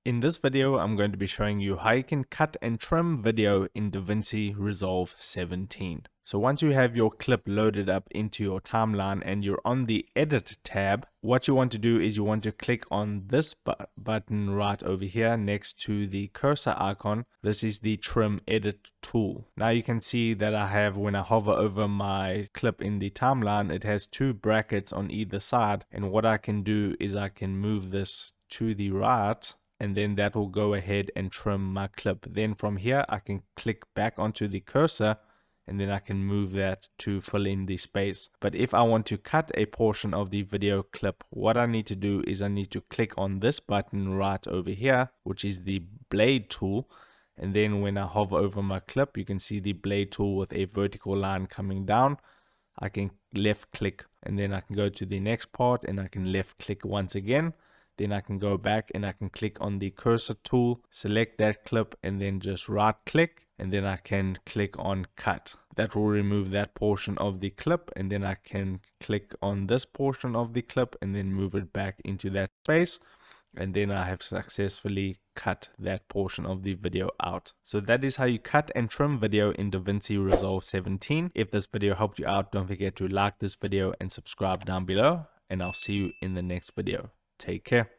In this video, I'm going to be showing you how you can cut and trim video in Davinci Resolve 17. So once you have your clip loaded up into your timeline and you're on the Edit tab, what you want to do is you want to click on this button right over here next to the cursor icon. This is the Trim Edit tool. Now you can see that I have, when I hover over my clip in the timeline, it has two brackets on either side. And what I can do is I can move this to the right, and then that will go ahead and trim my clip. Then from here I can click back onto the cursor and then I can move that to fill in the space. But if I want to cut a portion of the video clip, what I need to do is I need to click on this button right over here, which is the blade tool. And then when I hover over my clip, you can see the blade tool with a vertical line coming down. I can left click and then I can go to the next part and I can left click once again. Then I can go back and I can click on the cursor tool, select that clip and then just right click, and then I can click on cut. That will remove that portion of the clip, and then I can click on this portion of the clip and then move it back into that space. And then I have successfully cut that portion of the video out. So that is how you cut and trim video in Davinci Resolve 17. If this video helped you out, don't forget to like this video and subscribe down below, and I'll see you in the next video. Take care.